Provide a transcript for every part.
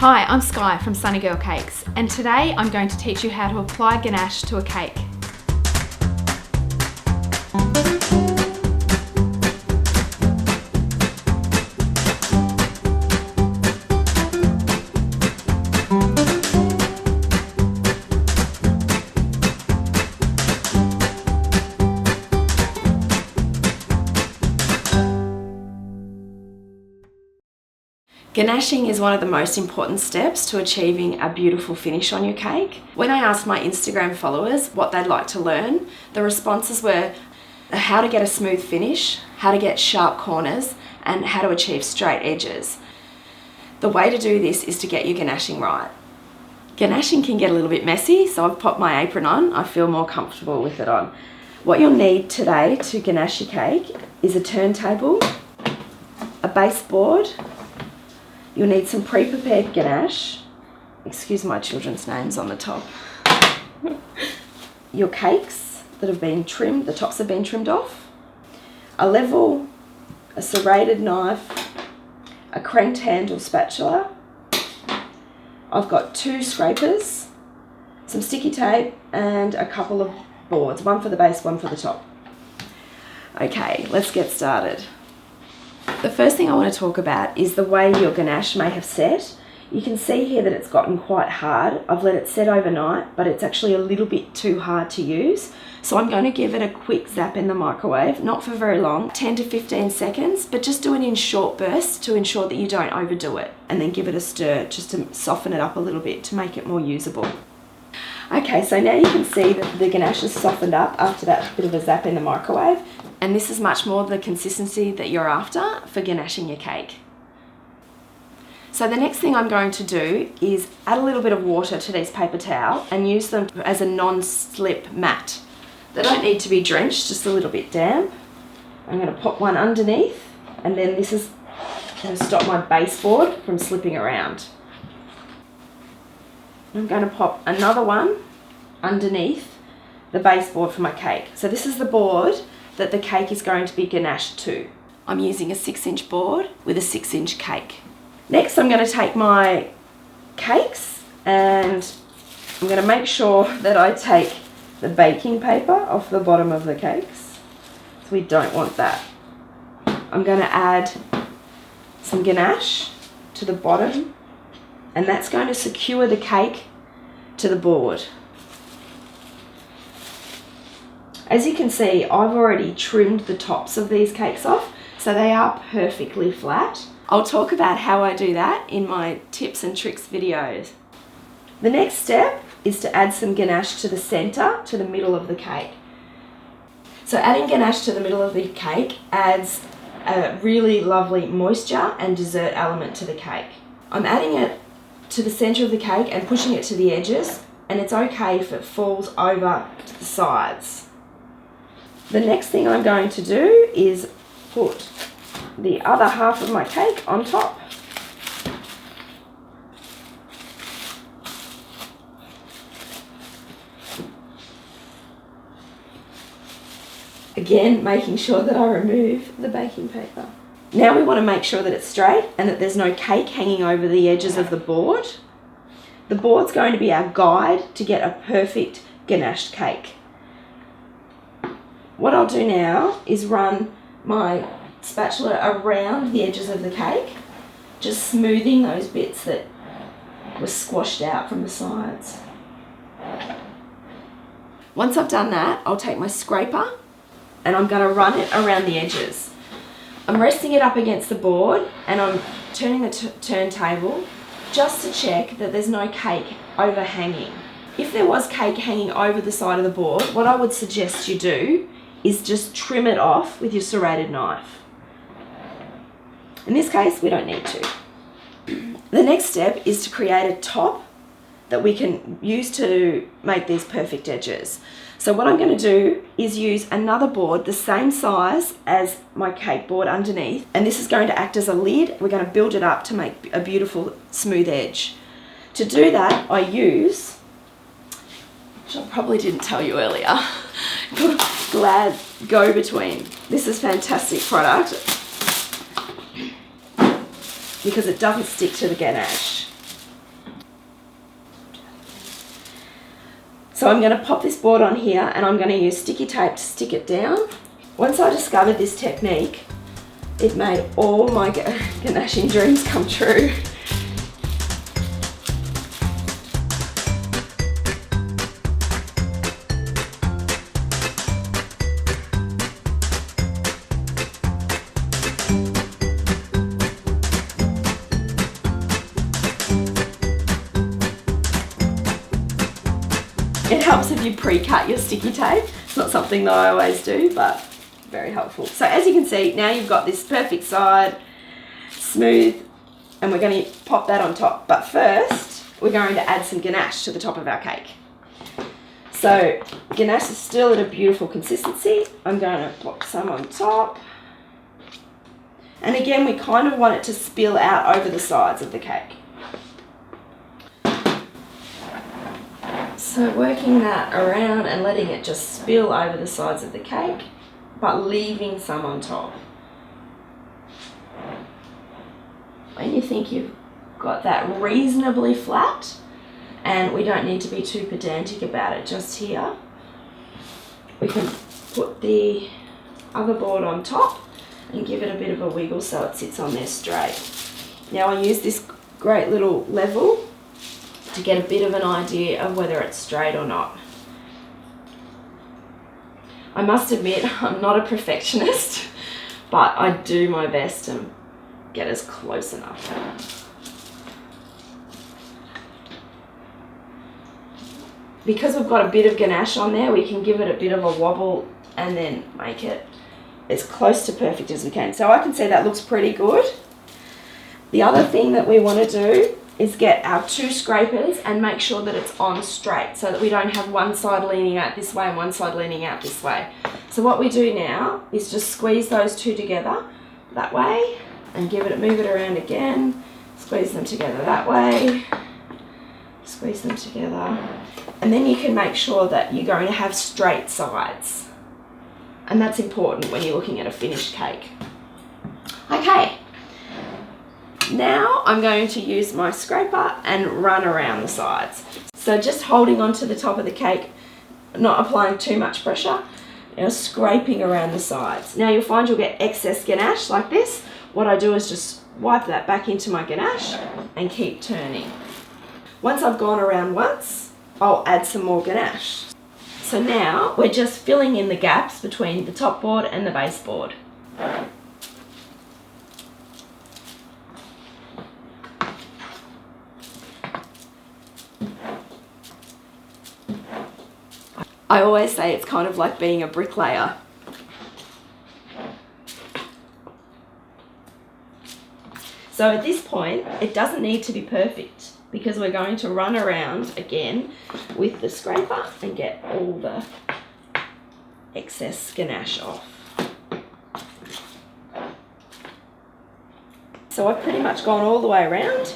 Hi, I'm Sky from Sunny Girl Cakes, and today I'm going to teach you how to apply ganache to a cake. Ganaching is one of the most important steps to achieving a beautiful finish on your cake. When I asked my Instagram followers what they'd like to learn, the responses were how to get a smooth finish, how to get sharp corners, and how to achieve straight edges. The way to do this is to get your ganaching right. Ganaching can get a little bit messy, so I've popped my apron on. I feel more comfortable with it on. What you'll need today to ganache your cake is a turntable, a baseboard. You'll need some pre-prepared ganache. Excuse my children's names on the top. Your cakes that have been trimmed, the tops have been trimmed off. A level, a serrated knife, a cranked handle spatula. I've got 2 scrapers, some sticky tape, and a couple of boards, one for the base, one for the top. Okay, let's get started. The first thing I want to talk about is the way your ganache may have set. You can see here that it's gotten quite hard. I've let it set overnight, but it's actually a little bit too hard to use. So I'm going to give it a quick zap in the microwave, not for very long, 10 to 15 seconds, but just do it in short bursts to ensure that you don't overdo it. And then give it a stir just to soften it up a little bit to make it more usable. Okay, so now you can see that the ganache has softened up after that bit of a zap in the microwave. And this is much more the consistency that you're after for ganaching your cake. So the next thing I'm going to do is add a little bit of water to these paper towels and use them as a non-slip mat. They don't need to be drenched, just a little bit damp. I'm going to pop one underneath, and then this is going to stop my baseboard from slipping around. I'm going to pop another one underneath the baseboard for my cake. So this is the board that the cake is going to be ganached to. I'm using a 6-inch board with a 6-inch cake. Next, I'm going to take my cakes and I'm going to make sure that I take the baking paper off the bottom of the cakes. So we don't want that. I'm going to add some ganache to the bottom, and that's going to secure the cake to the board. As you can see, I've already trimmed the tops of these cakes off, so they are perfectly flat. I'll talk about how I do that in my tips and tricks videos. The next step is to add some ganache to the center, to the middle of the cake. So adding ganache to the middle of the cake adds a really lovely moisture and dessert element to the cake. I'm adding it to the center of the cake and pushing it to the edges, and it's okay if it falls over to the sides. The next thing I'm going to do is put the other half of my cake on top. Again, making sure that I remove the baking paper. Now we want to make sure that it's straight and that there's no cake hanging over the edges of the board. The board's going to be our guide to get a perfect ganached cake. What I'll do now is run my spatula around the edges of the cake, just smoothing those bits that were squashed out from the sides. Once I've done that, I'll take my scraper and I'm going to run it around the edges. I'm resting it up against the board and I'm turning the turntable just to check that there's no cake overhanging. If there was cake hanging over the side of the board, what I would suggest you do is just trim it off with your serrated knife. In this case, we don't need to. The next step is to create a top that we can use to make these perfect edges. So what I'm going to do is use another board the same size as my cake board underneath, and this is going to act as a lid. We're going to build it up to make a beautiful smooth edge. To do that, I use, which I probably didn't tell you earlier, Glad Go-Between. This is fantastic product because it doesn't stick to the ganache. So I'm going to pop this board on here and I'm going to use sticky tape to stick it down. Once I discovered this technique, it made all my ganaching dreams come true. It helps if you pre-cut your sticky tape. It's not something that I always do, but very helpful. So as you can see, now you've got this perfect side, smooth, and we're going to pop that on top. But first, we're going to add some ganache to the top of our cake. So ganache is still at a beautiful consistency. I'm going to pop some on top. And again, we kind of want it to spill out over the sides of the cake. So working that around and letting it just spill over the sides of the cake, but leaving some on top. When you think you've got that reasonably flat, and we don't need to be too pedantic about it just here, we can put the other board on top and give it a bit of a wiggle so it sits on there straight. Now I use this great little level to get a bit of an idea of whether it's straight or not. I must admit, I'm not a perfectionist, but I do my best to get as close enough. Because we've got a bit of ganache on there, we can give it a bit of a wobble and then make it as close to perfect as we can. So I can see that looks pretty good. The other thing that we want to do is get our two scrapers and make sure that it's on straight so that we don't have one side leaning out this way and one side leaning out this way. So what we do now is just squeeze those two together that way and move it around again, squeeze them together that way, squeeze them together, and then you can make sure that you're going to have straight sides. And that's important when you're looking at a finished cake. Okay. Now I'm going to use my scraper and run around the sides. So just holding onto the top of the cake, not applying too much pressure, scraping around the sides. Now you'll find you'll get excess ganache like this. What I do is just wipe that back into my ganache and keep turning. Once I've gone around once, I'll add some more ganache. So now we're just filling in the gaps between the top board and the base board. I always say it's kind of like being a bricklayer. So at this point, it doesn't need to be perfect because we're going to run around again with the scraper and get all the excess ganache off. So I've pretty much gone all the way around.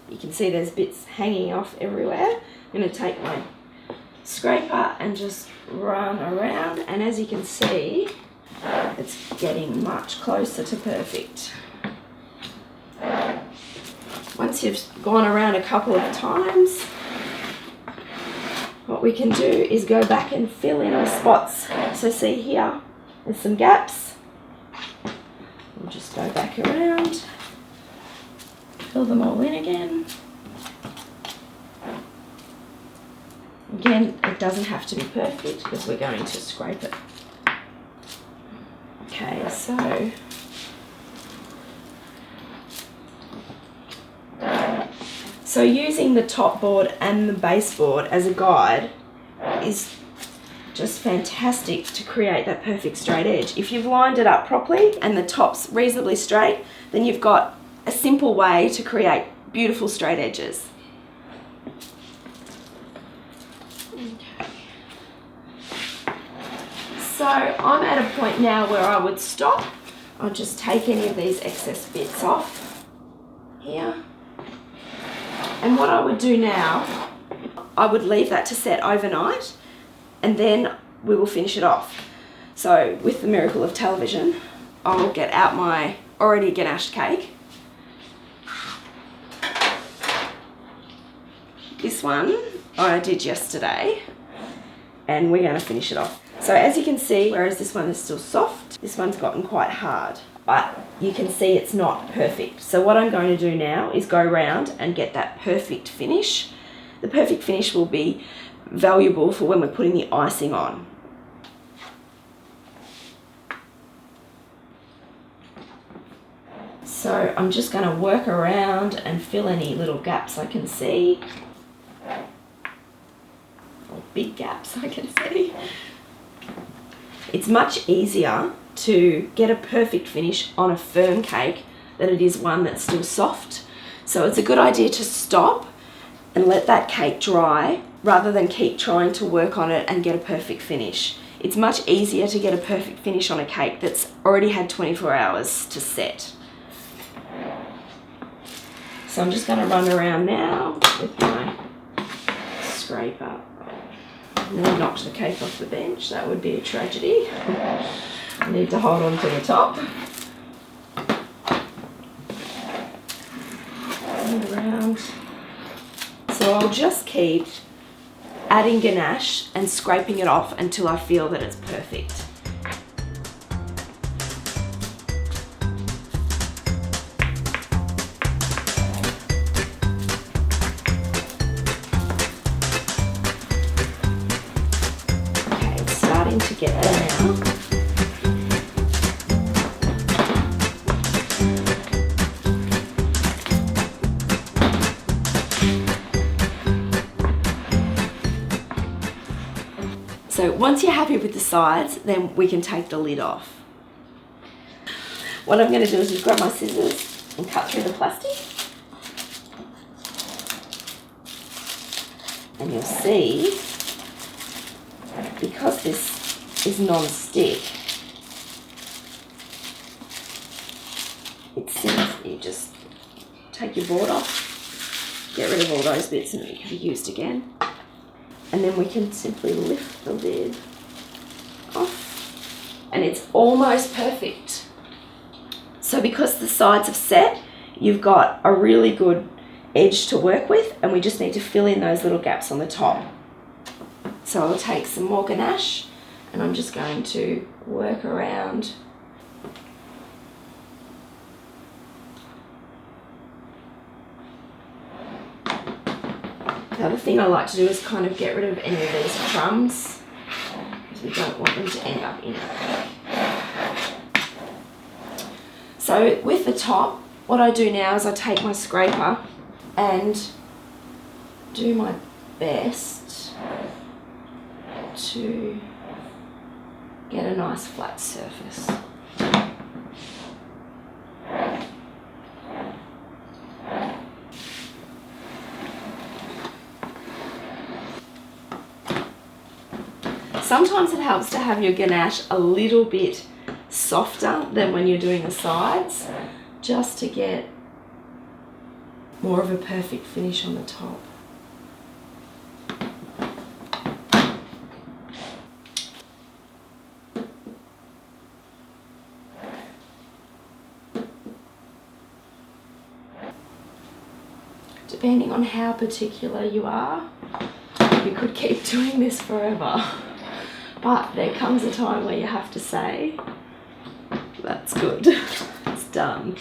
You can see there's bits hanging off everywhere. I'm going to take my scraper and just run around, and as you can see, it's getting much closer to perfect. Once you've gone around a couple of times, what we can do is go back and fill in our spots. So see here, there's some gaps. We'll just go back around, fill them all in again. Again, it doesn't have to be perfect because we're going to scrape it. Okay, so using the top board and the base board as a guide is just fantastic to create that perfect straight edge. If you've lined it up properly and the top's reasonably straight, then you've got a simple way to create beautiful straight edges. So I'm at a point now where I would stop. I'll just take any of these excess bits off here. And what I would do now, I would leave that to set overnight and then we will finish it off. So with the miracle of television, I'll get out my already ganached cake. This one I did yesterday. and we're going to finish it off. So as you can see, whereas this one is still soft, this one's gotten quite hard, but you can see it's not perfect. So what I'm going to do now is go around and get that perfect finish. The perfect finish will be valuable for when we're putting the icing on. So I'm just going to work around and fill any little gaps I can see. Or big gaps I can see. It's much easier to get a perfect finish on a firm cake than it is one that's still soft. So it's a good idea to stop and let that cake dry rather than keep trying to work on it and get a perfect finish. It's much easier to get a perfect finish on a cake that's already had 24 hours to set. So I'm just going to run around now with my scraper. And then knocked the cake off the bench. That would be a tragedy. I need to hold on to the top. And around. So I'll just keep adding ganache and scraping it off until I feel that it's perfect. To get there now. So once you're happy with the sides, then we can take the lid off. What I'm going to do is just grab my scissors and cut through the plastic. And you'll see, because this is non-stick, it's simple. You just take your board off, get rid of all those bits and it can be used again. And then we can simply lift the lid off and it's almost perfect. So because the sides have set, you've got a really good edge to work with and we just need to fill in those little gaps on the top. So I'll take some more ganache and I'm just going to work around. The other thing I like to do is kind of get rid of any of these crumbs because we don't want them to end up in it. So with the top, what I do now is I take my scraper and do my best to get a nice flat surface. Sometimes it helps to have your ganache a little bit softer than when you're doing the sides, just to get more of a perfect finish on the top. Depending on how particular you are, you could keep doing this forever. But there comes a time where you have to say, that's good, it's done.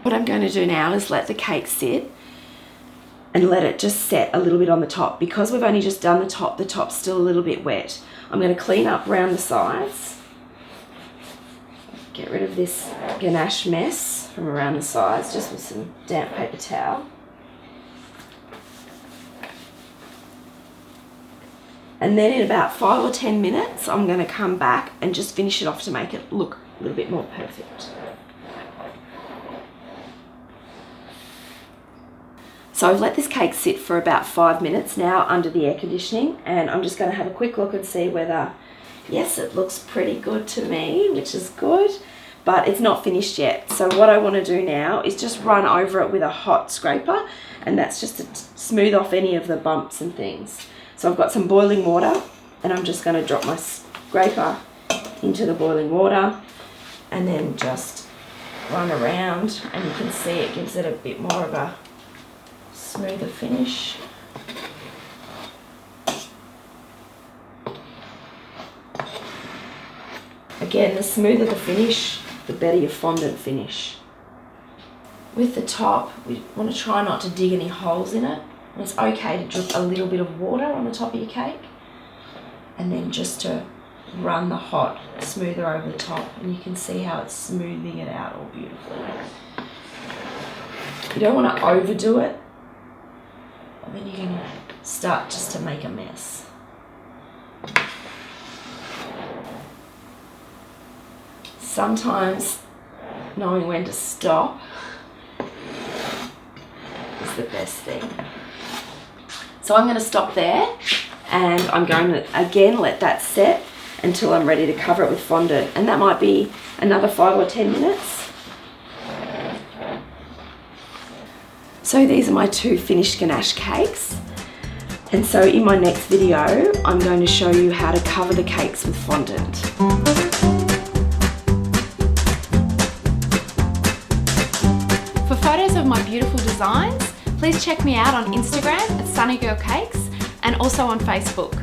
What I'm going to do now is let the cake sit and let it just set a little bit on the top. Because we've only just done the top's still a little bit wet. I'm going to clean up around the sides. Get rid of this ganache mess from around the sides just with some damp paper towel. And then in about 5 or 10 minutes, I'm going to come back and just finish it off to make it look a little bit more perfect. So I've let this cake sit for about 5 minutes now under the air conditioning, and I'm just going to have a quick look and see whether, yes, it looks pretty good to me, which is good, but it's not finished yet. So what I want to do now is just run over it with a hot scraper, and that's just to smooth off any of the bumps and things. So I've got some boiling water and I'm just going to drop my scraper into the boiling water and then just run around, and you can see it gives it a bit more of a smoother finish. Again, the smoother the finish, the better your fondant finish. With the top, we want to try not to dig any holes in it. And it's okay to drip a little bit of water on the top of your cake, and then just to run the hot smoother over the top, and you can see how it's smoothing it out all beautifully. You don't want to overdo it, and then you're going to start just to make a mess. Sometimes knowing when to stop is the best thing. So I'm going to stop there, and I'm going to again let that set until I'm ready to cover it with fondant, and that might be another 5 or 10 minutes. So these are my 2 finished ganache cakes, and so in my next video I'm going to show you how to cover the cakes with fondant. For photos of my beautiful designs, please check me out on Instagram at sunnygirlcakes and also on Facebook.